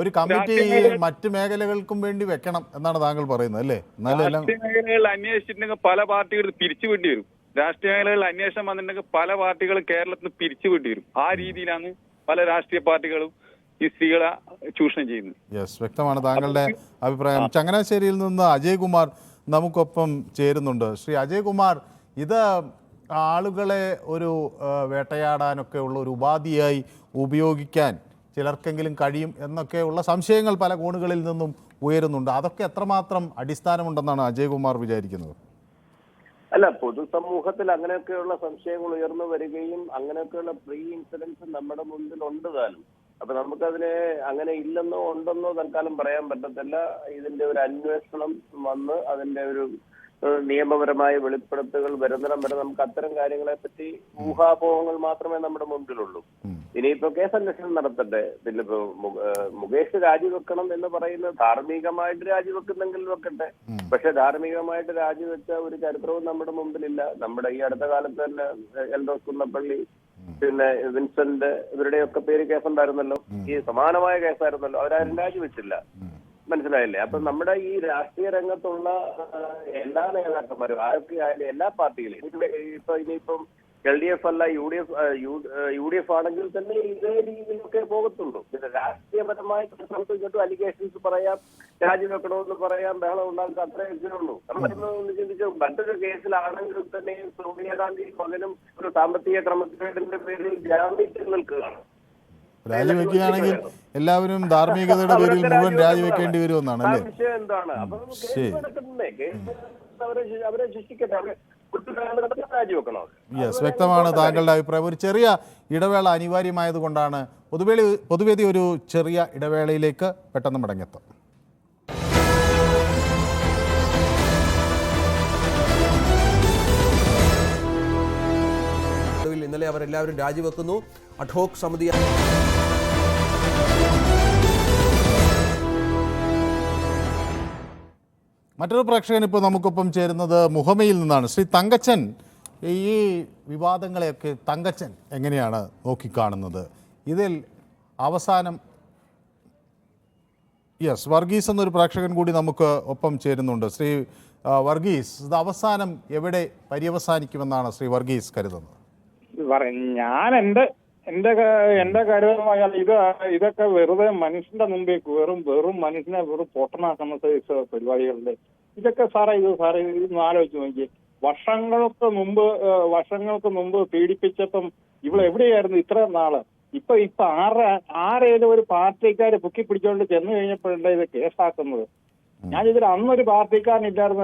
ഒരു കമ്മിറ്റി മറ്റു മേഖലകൾക്കും വേണ്ടി വെക്കണം എന്നാണ് താങ്കൾ പറയുന്നത് അല്ലേ? രാഷ്ട്രീയ മേഖലകളിൽ അന്വേഷിച്ചിട്ടുണ്ടെങ്കിൽ പല പാർട്ടികൾ പിരിച്ചുവിടേണ്ടി വരും. രാഷ്ട്രീയ മേഖലകളിൽ അന്വേഷണം വന്നിട്ടുണ്ടെങ്കിൽ പല പാർട്ടികളും കേരളത്തിൽ നിന്ന് പിരിച്ചുവിടേണ്ടി വരും. ആ രീതിയിലാണ് പല രാഷ്ട്രീയ പാർട്ടികളും ഈ സ്ത്രീകളെ ചൂഷണം ചെയ്യുന്നത്. യെസ്, വ്യക്തമാണ് താങ്കളുടെ അഭിപ്രായം. ചങ്ങനാശ്ശേരിയിൽ നിന്ന് അജയ് കുമാർ നമുക്കൊപ്പം ചേരുന്നുണ്ട്. ശ്രീ അജയ് കുമാർ, ഇത് ആളുകളെ ഒരു വേട്ടയാടാനൊക്കെ ഉള്ള ഒരു ഉപാധിയായി ഉപയോഗിക്കാൻ ചിലർക്കെങ്കിലും കഴിയും എന്നൊക്കെയുള്ള സംശയങ്ങൾ പല കോണുകളിൽ നിന്നും ഉയരുന്നുണ്ട്. അതൊക്കെ എത്രമാത്രം അടിസ്ഥാനമുണ്ടെന്നാണ് അജയ് കുമാർ വിചാരിക്കുന്നത്? അല്ല, പൊതുസമൂഹത്തിൽ അങ്ങനെയൊക്കെയുള്ള സംശയങ്ങൾ ഉയർന്നു വരികയും അങ്ങനെയൊക്കെയുള്ള പ്രീ ഇൻസിഡൻസ് നമ്മുടെ മുന്നിൽ ഉണ്ട് താനും. അപ്പൊ നമുക്കതിനെ അങ്ങനെ ഇല്ലെന്നോ ഉണ്ടെന്നോ തൽക്കാലം പറയാൻ പറ്റത്തില്ല. ഇതിന്റെ ഒരു അന്വേഷണം വന്ന് അതിന്റെ ഒരു നിയമപരമായ വെളിപ്പെടുത്തലുകൾ വരുന്നിടം വരെ നമുക്ക് അത്തരം കാര്യങ്ങളെ പറ്റി ഊഹാപോഹങ്ങൾ മാത്രമേ നമ്മുടെ മുമ്പിലുള്ളൂ. ഇനിയിപ്പോ കേസന്വേഷണം നടത്തട്ടെ. പിന്നെ ഇപ്പൊ മുകേഷ് രാജിവെക്കണം എന്ന് പറയുന്നത് ധാർമ്മികമായിട്ട് രാജിവെക്കുന്നെങ്കിൽ വെക്കട്ടെ. പക്ഷെ ധാർമ്മികമായിട്ട് രാജിവെച്ച ഒരു ചരിത്രവും നമ്മുടെ മുമ്പിലില്ല. നമ്മുടെ ഈ അടുത്ത കാലത്ത് തന്നെ എൽദോസ് കുന്നപ്പള്ളി, പിന്നെ വിൻസെന്റ്, ഇവരുടെയൊക്കെ പേര് കേസുണ്ടായിരുന്നല്ലോ. ഈ സമാനമായ കേസായിരുന്നല്ലോ. അവരാരും രാജിവെച്ചില്ല. മനസ്സിലായില്ലേ? അപ്പൊ നമ്മുടെ ഈ രാഷ്ട്രീയ രംഗത്തുള്ള എല്ലാ നേതാക്കന്മാരും ആരൊക്കെയായാലും എല്ലാ പാർട്ടികളും ഇനിയിപ്പം LDF അല്ല UDF ആണെങ്കിൽ തന്നെ ഇതേ രീതിയിലൊക്കെ പോകത്തുള്ളൂ. പിന്നെ രാഷ്ട്രീയപരമായി ഇങ്ങോട്ടും അലിഗേഷൻസ് പറയാം, രാജിവെക്കണമെന്ന് പറയാം, ബഹളം ഉണ്ടാക്കുക, അത്രയൊക്കെ ഉള്ളൂ. നമ്മളൊന്ന് ചിന്തിച്ചു, മറ്റൊരു കേസിലാണെങ്കിൽ തന്നെ സോണിയാഗാന്ധി മകനും ഒരു സാമ്പത്തിക ക്രമക്കേടിന്റെ പേരിൽ ജാമ്യത്തിൽ നിൽക്കുകയാണ്. രാജിവെക്കുകയാണെങ്കിൽ എല്ലാവരും ധാർമ്മികതയുടെ പേരിൽ മുഴുവൻ രാജിവെക്കേണ്ടി വരുമെന്നാണ് അല്ലേ? വിഷയം എന്താണ്? അപ്പൊ കേസ് നടക്കുന്നേ, അവരെ ശിക്ഷിക്കട്ടെ, രാജിവെക്കണോ? യെസ്, വ്യക്തമാണ് താങ്കളുടെ അഭിപ്രായം. ഒരു ചെറിയ ഇടവേള അനിവാര്യമായത് കൊണ്ടാണ് പൊതുവേദി ഒരു ചെറിയ ഇടവേളയിലേക്ക് പെട്ടെന്ന് മടങ്ങെത്തും. ഇന്നലെ അവരെല്ലാവരും രാജിവെക്കുന്നു. അഡ്ഹോക് സമിതി മറ്റൊരു പ്രേക്ഷകൻ ഇപ്പോൾ നമുക്കൊപ്പം ചേരുന്നത് മുഹമ്മയിൽ നിന്നാണ്. ശ്രീ തങ്കച്ചൻ, ഈ വിവാദങ്ങളെയൊക്കെ തങ്കച്ചൻ എങ്ങനെയാണ് നോക്കിക്കാണുന്നത്? ഇതിൽ അവസാനം വർഗീസ് എന്നൊരു പ്രേക്ഷകൻ കൂടി നമുക്ക് ഒപ്പം ചേരുന്നുണ്ട്. ശ്രീ വർഗീസ്, ഇത് അവസാനം എവിടെ പര്യവസാനിക്കുമെന്നാണ് ശ്രീ വർഗീസ് കരുതുന്നത്? ഞാൻ എന്റെ കരുതമായാൽ ഇതൊക്കെ വെറുതെ മനുഷ്യന്റെ മുമ്പിൽ വെറും മനുഷ്യനെ വെറും പൊട്ടനാക്കുന്ന പരിപാടികളുടെ ഇതൊക്കെ സാറേ ഇതൊന്ന് ആലോചിച്ച് നോക്കി. വർഷങ്ങൾക്ക് മുമ്പ് പീഡിപ്പിച്ചപ്പം ഇവിടെ എവിടെയായിരുന്നു ഇത്ര നാള്? ഇപ്പൊ ആരേലും ഒരു പാർട്ടിക്കാര് പൊക്കി പിടിച്ചോണ്ട് ചെന്ന് കഴിഞ്ഞപ്പോഴല്ലേ ഇത് കേസാക്കുന്നത്. ഞാനിതിൽ അന്നൊരു പാർട്ടിക്കാരനില്ലായിരുന്നു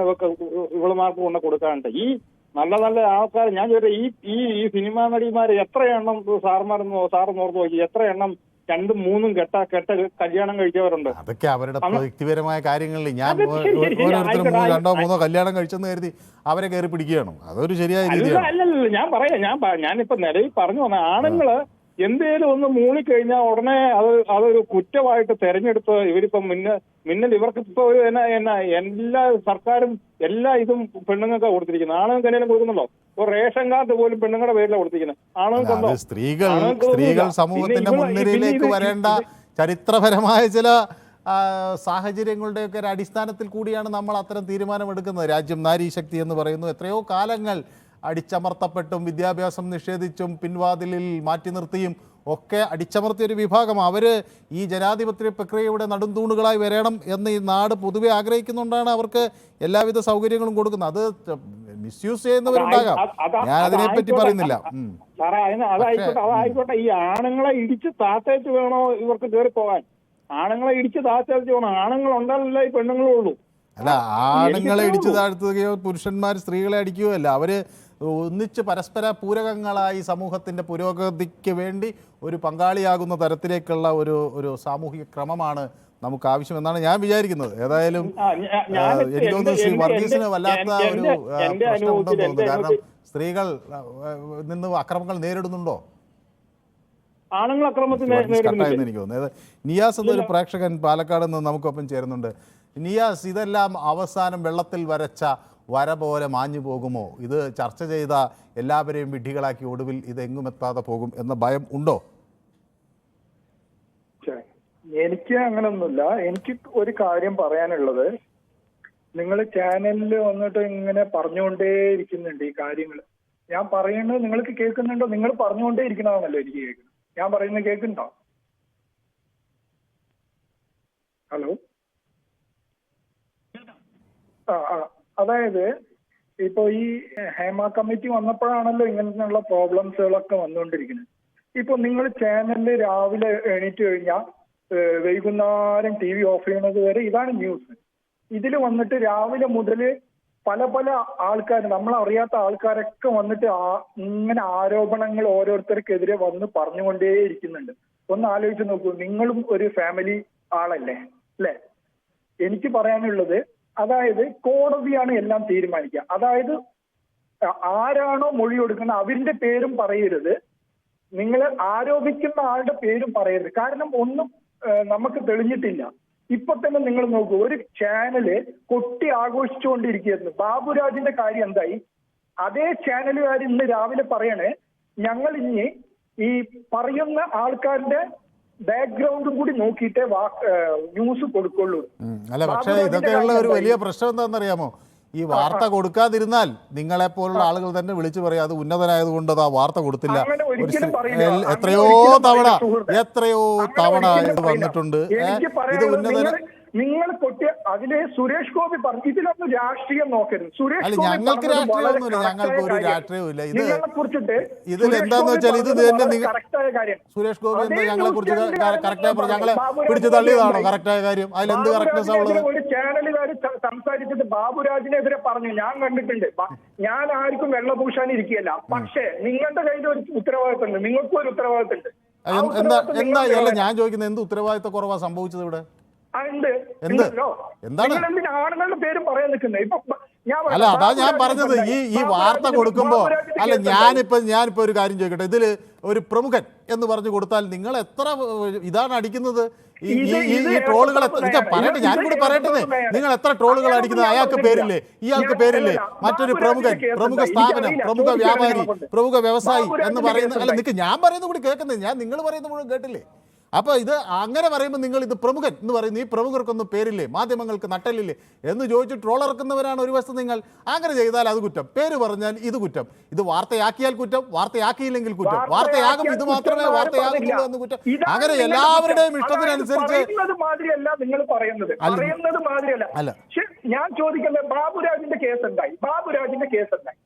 ഇവളുമാർക്ക് കൊണ്ട് കൊടുക്കാനുണ്ട്. ഈ നല്ല നല്ല ആൾക്കാർ ഞാൻ ചോദിച്ചത് ഈ സിനിമാ നടിമാര് എത്ര എണ്ണം സാറ് നോർത്ത് നോക്കി എത്ര എണ്ണം 2, 3 കെട്ട കല്യാണം കഴിച്ചവരുണ്ട്. അതൊക്കെ അവരുടെ വ്യക്തിപരമായ കാര്യങ്ങളിൽ ഞാൻ ഓരോരുത്തരും 2, 3 കല്യാണം കഴിച്ചെന്ന് കരുതി അവരെ കയറി പിടിക്കുകയാണോ? അതൊരു ശരിയായ രീതിയാണ്. അല്ലല്ല ഞാനിപ്പോ നിലവിൽ പറഞ്ഞു വന്ന ആണുങ്ങള് എന്തേലും ഒന്ന് മൂളിക്കഴിഞ്ഞാൽ ഉടനെ അതൊരു കുറ്റമായിട്ട് തെരഞ്ഞെടുത്ത് ഇവരിപ്പം മിന്നൽ ഇവർക്ക് ഇപ്പൊ എല്ലാ സർക്കാരും എല്ലാ ഇതും പെണ്ണുങ്ങൾക്ക് കൊടുത്തിരിക്കുന്നത്. ആണുങ്ങൾക്ക് എന്തെങ്കിലും കൊടുക്കുന്നുണ്ടോ? ഒരു റേഷൻ കാർഡ് പോലും പെണ്ണുങ്ങളുടെ പേരിലാണ് കൊടുത്തിരിക്കുന്നത്. ആണുങ്ങൾക്കുണ്ടോ? സ്ത്രീകൾ സമൂഹത്തിന്റെ മുൻനിരയിലേക്ക് വരേണ്ട ചരിത്രപരമായ ചില സാഹചര്യങ്ങളുടെയൊക്കെ ഒരു അടിസ്ഥാനത്തിൽ കൂടിയാണ് നമ്മൾ അത്തരം തീരുമാനമെടുക്കുന്നത്. രാജ്യം നാരീശക്തി എന്ന് പറയുന്നു. എത്രയോ കാലങ്ങൾ അടിച്ചമർത്തപ്പെട്ടും വിദ്യാഭ്യാസം നിഷേധിച്ചും പിൻവാതിലിൽ മാറ്റി നിർത്തിയും ഒക്കെ അടിച്ചമർത്തിയൊരു വിഭാഗം. അവർ ഈ ജനാധിപത്യ പ്രക്രിയയുടെ നടുംതൂണുകളായി വരണം എന്ന് ഈ നാട് പൊതുവെ ആഗ്രഹിക്കുന്നുകൊണ്ടാണ് അവർക്ക് എല്ലാവിധ സൗകര്യങ്ങളും കൊടുക്കുന്നത്. അത് മിസ്യൂസ് ചെയ്യുന്നവരുണ്ടാകാം, ഞാൻ അതിനെപ്പറ്റി പറയുന്നില്ല. സാറേ അതായിക്കോട്ടെ. ഈ ആണുങ്ങളെ ഇടിച്ച് താത്തേച്ച് വേണോ ഇവർക്ക് കയറി പോകാൻ? ആണുങ്ങളെ ഇടിച്ച് താത്തേച്ച് വേണോ? ആണുങ്ങൾ ഉണ്ടല്ലോ ഈ പെണ്ണുങ്ങളും ഉള്ളൂ. അല്ല, ആണുങ്ങളെ ഇടിച്ചു താഴ്ത്തുകയോ പുരുഷന്മാർ സ്ത്രീകളെ അടിക്കുകയോ അല്ല. അവർ ഒന്നിച്ച് പരസ്പര പൂരകങ്ങളായി സമൂഹത്തിൻ്റെ പുരോഗതിക്ക് വേണ്ടി ഒരു പങ്കാളിയാകുന്ന തരത്തിലേക്കുള്ള ഒരു സാമൂഹിക ക്രമമാണ് നമുക്ക് ആവശ്യമെന്നാണ് ഞാൻ വിചാരിക്കുന്നത്. ഏതായാലും എനിക്ക് തോന്നുന്നു ശ്രീ വർഗീസിന് വല്ലാത്ത ഒരു പ്രശ്നമുണ്ടെന്ന് തോന്നുന്നു. കാരണം സ്ത്രീകൾ നിന്ന് അക്രമങ്ങൾ നേരിടുന്നുണ്ടോ? ആണുങ്ങൾ അക്രമത്തിന് എനിക്ക് തോന്നുന്നത്. നിയാസ് എന്നൊരു പ്രേക്ഷകൻ പാലക്കാട് നിന്ന് നമുക്കൊപ്പം ചേരുന്നുണ്ട്. നിയാസ്, ഇതെല്ലാം അവസാനം വെള്ളത്തിൽ വരച്ച വര പോലെ മാഞ്ഞു പോകുമോ? ഇത് ചർച്ച ചെയ്ത എല്ലാവരെയും വിഡ്ഢികളാക്കി ഒടുവിൽ ഇതെങ്ങും എത്താതെ പോകും എന്ന ഭയം ഉണ്ടോ? എനിക്ക് അങ്ങനൊന്നുമില്ല. എനിക്ക് ഒരു കാര്യം പറയാനുള്ളത്, നിങ്ങൾ ചാനലിൽ വന്നിട്ട് ഇങ്ങനെ പറഞ്ഞുകൊണ്ടേ ഇരിക്കുന്നുണ്ട് ഈ കാര്യങ്ങൾ. ഞാൻ പറയുന്നത് നിങ്ങൾക്ക് കേൾക്കുന്നുണ്ടോ? നിങ്ങൾ പറഞ്ഞുകൊണ്ടേ ഇരിക്കണമെന്നല്ലോ എനിക്ക് കേൾക്കുന്നത്. ഞാൻ പറയുന്നത് കേൾക്കുന്നുണ്ടോ? ഹലോ. അതായത് ഇപ്പൊ ഈ ഹേമ കമ്മിറ്റി വന്നപ്പോഴാണല്ലോ ഇങ്ങനെയുള്ള പ്രോബ്ലംസുകളൊക്കെ വന്നുകൊണ്ടിരിക്കുന്നത്. ഇപ്പൊ നിങ്ങൾ ചാനലിൽ രാവിലെ എണീറ്റ് കഴിഞ്ഞാൽ വൈകുന്നേരം TV ഓഫ് ചെയ്യുന്നത് വരെ ഇതാണ് ന്യൂസ്. ഇതിൽ വന്നിട്ട് രാവിലെ മുതൽ പല പല ആൾക്കാർ, നമ്മളറിയാത്ത ആൾക്കാരൊക്കെ വന്നിട്ട് ഇങ്ങനെ ആരോപണങ്ങൾ ഓരോരുത്തർക്കെതിരെ വന്ന് പറഞ്ഞുകൊണ്ടേ ഇരിക്കുന്നുണ്ട്. ഒന്ന് ആലോചിച്ച് നോക്കൂ, നിങ്ങളും ഒരു ഫാമിലി ആളല്ലേ അല്ലേ? എനിക്ക് പറയാനുള്ളത്, അതായത് കോടതിയാണ് എല്ലാം തീരുമാനിക്കുക. അതായത് ആരാണോ മൊഴി കൊടുക്കുന്നത് അവരുടെ പേരും പറയരുത്, നിങ്ങൾ ആരോപിക്കുന്ന ആളുടെ പേരും പറയരുത്. കാരണം ഒന്നും നമുക്ക് തെളിഞ്ഞിട്ടില്ല. ഇപ്പൊ തന്നെ നിങ്ങൾ നോക്കൂ, ഒരു ചാനല് കൊട്ടി ആഘോഷിച്ചുകൊണ്ടിരിക്കുകയായിരുന്നു. ബാബുരാജിന്റെ കാര്യം എന്തായി? അതേ ചാനലുകാർ ഇന്ന് രാവിലെ പറയണേ, ഞങ്ങൾ ഇനി ഈ പറയുന്ന ആൾക്കാരുടെ ബാക്ക്ഗ്രൗണ്ടും കൂടി നോക്കിയിട്ടേ ന്യൂസ് കൊടുക്കുള്ളൂ. അല്ല, പക്ഷേ ഇതൊക്കെയുള്ള ഒരു വലിയ പ്രശ്നം എന്താണെന്നറിയാമോ? ഈ വാർത്ത കൊടുക്കാതിരുന്നാൽ നിങ്ങളെപ്പോലുള്ള ആളുകൾ തന്നെ വിളിച്ചു പറയും അത് ഉന്നതനായതുകൊണ്ട് അത് ആ വാർത്ത കൊടുത്തില്ല. എത്രയോ തവണ ഇത് വന്നിട്ടുണ്ട്. ഇത് ഉന്നതന നിങ്ങൾ കൊട്ടി അതില് സുരേഷ് ഗോപി പറഞ്ഞു ഇതിലൊന്നും രാഷ്ട്രീയം നോക്കരുത്. അല്ല, ഞങ്ങൾക്ക് രാഷ്ട്രീയമൊന്നുമില്ല, ഞങ്ങൾക്ക് ഒരു രാഷ്ട്രീയവും ഇല്ല. ഇതിൽ എന്താന്ന് വെച്ചാൽ ഇത് തന്നെ സുരേഷ് ഗോപി എന്താ ഞങ്ങളെ കുറിച്ച് കറക്റ്റായി പറഞ്ഞു, ഞങ്ങളെ പിടിച്ചു തള്ളിയതാണോ കറക്റ്റായ കാര്യം? അതിലെന്ത് കറക്റ്റ്നെസ് ഉള്ളത്? ഒരു ചാനലുകാർ സംസാരിച്ചിട്ട് ബാബുരാജിനെതിരെ പറഞ്ഞു, ഞാൻ കണ്ടിട്ടുണ്ട്. ഞാൻ ആർക്കും വെള്ളപൂശാൻ ഇരിക്കുകയല്ല, പക്ഷേ നിങ്ങളുടെ കയ്യിൽ ഒരു ഉത്തരവാദിത്തമുണ്ട്, നിങ്ങൾക്കും ഒരു ഉത്തരവാദിത്തമുണ്ട്. എന്താ ഞാൻ ചോദിക്കുന്നത്, എന്ത് ഉത്തരവാദിത്ത കുറവാ സംഭവിച്ചത് ഇവിടെ? എന്താണ്? ആണുങ്ങളുടെ പേരും പറയാൻ നിൽക്കുന്നത്. അല്ല, അതാ ഞാൻ പറഞ്ഞത്. ഈ വാർത്ത കൊടുക്കുമ്പോ അല്ല, ഞാനിപ്പോ ഒരു കാര്യം ചോദിക്കട്ടെ, ഇതില് ഒരു പ്രമുഖൻ എന്ന് പറഞ്ഞു കൊടുത്താൽ നിങ്ങൾ എത്ര ഇതാണ് അടിക്കുന്നത്? ഈ ട്രോളുകൾ പറയട്ടെ, ഞാൻ കൂടി പറയട്ടെ, നിങ്ങൾ എത്ര ട്രോളുകൾ അടിക്കുന്നത്? അയാൾക്ക് പേരില്ലേ, ഇയാൾക്ക് പേരില്ലേ? മറ്റൊരു പ്രമുഖൻ, പ്രമുഖ സ്ഥാപനം, പ്രമുഖ വ്യാപാരി, പ്രമുഖ വ്യവസായി എന്ന് പറയുന്ന, അല്ല നിക്ക് ഞാൻ പറയുന്നത് കൂടി കേൾക്കുന്നത്, ഞാൻ നിങ്ങൾ പറയുന്നത് മുഴുവൻ കേട്ടില്ലേ? അപ്പോൾ ഇത് അങ്ങനെ പറയുമ്പോൾ നിങ്ങൾ ഇത് പ്രമുഖൻ എന്ന് പറയുന്നു, ഈ പ്രമുഖർക്കൊന്നും പേരില്ലേ, മാധ്യമങ്ങൾക്ക് നട്ടലില്ലേ എന്ന് ചോദിച്ച് ട്രോൾ ഇറക്കുന്നവരാണ് ഒരു വശത്ത് നിങ്ങൾ. അങ്ങനെ ചെയ്താൽ അത് കുറ്റം, പേര് പറഞ്ഞാൽ ഇത് കുറ്റം, ഇത് വാർത്തയാക്കിയാൽ കുറ്റം, വാർത്തയാക്കിയില്ലെങ്കിൽ കുറ്റം, വാർത്തയാകും ഇത് മാത്രമേ വാർത്തയാകുന്നുള്ളൂ എന്ന് കുറ്റം. അങ്ങനെ എല്ലാവരുടെയും ഇഷ്ടത്തിനനുസരിച്ച് നിങ്ങൾ പറയുന്നത് മാതിരിയല്ല. അല്ല, ഞാൻ ചോദിക്കുന്നത് ബാബുരാജിന്റെ കേസ് ഉണ്ടായി, ബാബുരാജിന്റെ കേസ് ഉണ്ടായി.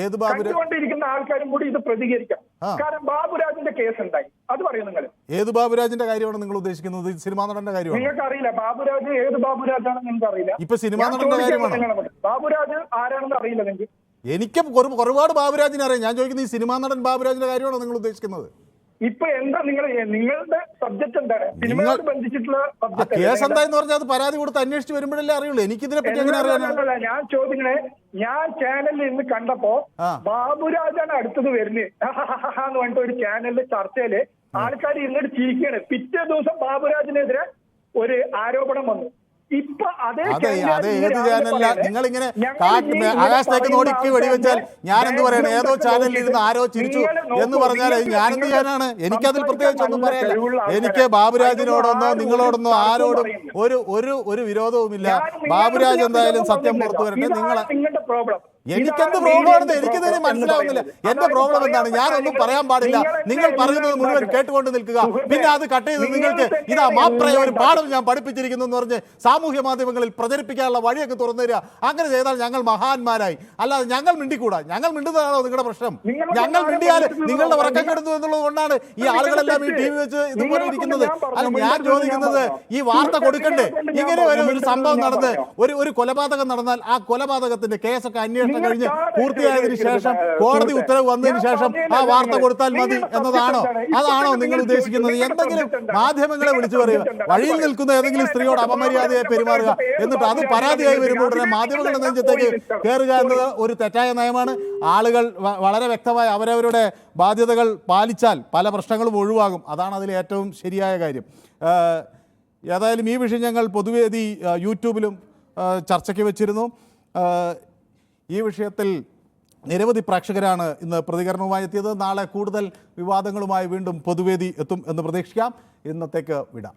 ഏത് ബാബുരാജ്? കണ്ടുകൊണ്ടിരിക്കുന്ന ആൾക്കാരും കൂടി ഇത് പ്രതികരിക്കാം. കാരണം ബാബുരാജിന്റെ കേസ് ഉണ്ടായി, അത് പറയും നിങ്ങൾ. ഏത് ബാബുരാജിന്റെ കാര്യമാണ് നിങ്ങൾ ഉദ്ദേശിക്കുന്നത്? സിനിമാ നടന്റെ കാര്യമാണ്? നിങ്ങൾക്ക് അറിയില്ല ബാബുരാജ് ഏത് ബാബുരാജാണെന്ന് നിങ്ങൾക്ക് അറിയില്ല. ഇപ്പൊ സിനിമാ നടന്റെ കാര്യമാണ്. ബാബുരാജ് ആരാണെന്ന് അറിയില്ല നിങ്ങൾക്ക്? എനിക്ക് ഒരുപാട് ബാബുരാജിനെ അറിയാം. ഞാൻ ചോദിക്കുന്നത് ഈ സിനിമാ നടൻ ബാബുരാജിന്റെ കാര്യമാണോ നിങ്ങൾ ഉദ്ദേശിക്കുന്നത്? ഇപ്പൊ എന്താ നിങ്ങളുടെ സബ്ജക്ട് എന്താണ്? സിനിമയോട് ബന്ധിച്ചിട്ടുള്ള കേസ് എന്തായെന്ന് പറഞ്ഞാൽ അത് പരാതി കൊടുത്ത് അന്വേഷിച്ച് വരുമ്പോഴല്ലേ അറിയുള്ളൂ. എനിക്കിതിനെ പറ്റി എങ്ങനെ അറിയാനാണ്? ഞാൻ ചോദിക്കണേ, ഞാൻ ചാനലിൽ ഇന്ന് കണ്ടപ്പോ ബാബുരാജാണ് അടുത്തത് വരുന്നത് എന്ന് പറഞ്ഞിട്ട് ഒരു ചാനലിലെ ചർച്ചയില് ആൾക്കാർ ഇന്നിട്ട് ചിരിക്കുകയാണ്. പിറ്റേ ദിവസം ബാബുരാജിനെതിരെ ഒരു ആരോപണം വന്നു. ഇപ്പൊ അതെ ഏത് ചാനലില്ല? നിങ്ങളിങ്ങനെ ആകാശത്തേക്ക് നോടിക്ക് വെടിവെച്ചാൽ ഞാൻ എന്ത് പറയണം? ഏതോ ചാനലിൽ ഇരുന്ന് ആരോ ചിരിച്ചു എന്ന് പറഞ്ഞാൽ ഞാനെന്ത് ചെയ്യാനാണ്? എനിക്കതിൽ പ്രത്യേകിച്ച് ഒന്നും പറയാനില്ല. എനിക്ക് ബാബുരാജിനോടൊന്നോ നിങ്ങളോടൊന്നോ ആരോടും ഒരു വിരോധവുമില്ല. ബാബുരാജ് എന്തായാലും സത്യം പുറത്തു വരട്ടെ. നിങ്ങളുടെ പ്രോബ്ലം എനിക്കെന്ത് പ്രോബ്ലമാണെന്ന് എനിക്കിതിനെ മനസ്സിലാവുന്നില്ല. എന്റെ പ്രോബ്ലം എന്താണ്? ഞാനൊന്നും പറയാൻ പാടില്ല, നിങ്ങൾ പറയുന്നത് മുഴുവൻ കേട്ടുകൊണ്ട് നിൽക്കുക, പിന്നെ അത് കട്ട് ചെയ്ത് നിങ്ങൾക്ക് ഇതാ മാപ്രയ ഒരു പാഠം ഞാൻ പഠിപ്പിച്ചിരിക്കുന്നു എന്ന് പറഞ്ഞ് സാമൂഹ്യ മാധ്യമങ്ങളിൽ പ്രചരിപ്പിക്കാനുള്ള വഴിയൊക്കെ തുറന്നു തരിക. അങ്ങനെ ചെയ്താൽ ഞങ്ങൾ മഹാന്മാരായി. അല്ലാതെ ഞങ്ങൾ മിണ്ടിക്കൂടാ. ഞങ്ങൾ മിണ്ടുന്നതാണോ നിങ്ങളുടെ പ്രശ്നം? ഞങ്ങൾ മിണ്ടിയാൽ നിങ്ങളുടെ ഉറക്കം കെടുന്നു എന്നുള്ളത് കൊണ്ടാണ് ഈ ആളുകളെല്ലാം ഈ ടി വി വെച്ച് ഇതുപോലെ ഇരിക്കുന്നത്. അല്ല, ഞാൻ ചോദിക്കുന്നത് ഈ വാർത്ത കൊടുക്കണ്ടേ? ഇങ്ങനെ ഒരു സംഭവം നടന്ന് ഒരു കൊലപാതകം നടന്നാൽ ആ കൊലപാതകത്തിന്റെ കേസൊക്കെ അന്വേഷണം കഴിഞ്ഞ് പൂർത്തിയായതിനു ശേഷം കോടതി ഉത്തരവ് വന്നതിന് ശേഷം ആ വാർത്ത കൊടുത്താൽ മതി എന്നതാണോ? അതാണോ നിങ്ങൾ ഉദ്ദേശിക്കുന്നത്? എന്തെങ്കിലും മാധ്യമങ്ങളെ വിളിച്ചു പറയുക, വഴിയിൽ നിൽക്കുന്ന ഏതെങ്കിലും സ്ത്രീയോട് അപമര്യാദയായി പെരുമാറുക, എന്നിട്ട് അത് പരാതിയായി വരുമ്പോൾ ഉടനെ മാധ്യമങ്ങളുടെ നെഞ്ചത്തേക്ക് കയറുക എന്നത് ഒരു തെറ്റായ നയമാണ്. ആളുകൾ വളരെ വ്യക്തമായി അവരവരുടെ ബാധ്യതകൾ പാലിച്ചാൽ പല പ്രശ്നങ്ങളും ഒഴിവാകും. അതാണ് അതിൽ ഏറ്റവും ശരിയായ കാര്യം. ഏതായാലും ഈ വിഷയം ഞങ്ങൾ പൊതുവേദി യൂട്യൂബിലും ചർച്ചയ്ക്ക് വെച്ചിരുന്നു. ഈ വിഷയത്തിൽ നിരവധി പ്രേക്ഷകരാണ് ഇന്ന് പ്രതികരണവുമായി എത്തിയത്. നാളെ കൂടുതൽ വിവാദങ്ങളുമായി വീണ്ടും പൊതുവേദി എത്തും എന്ന് പ്രതീക്ഷിക്കാം. ഇന്നത്തേക്ക് വിടാം.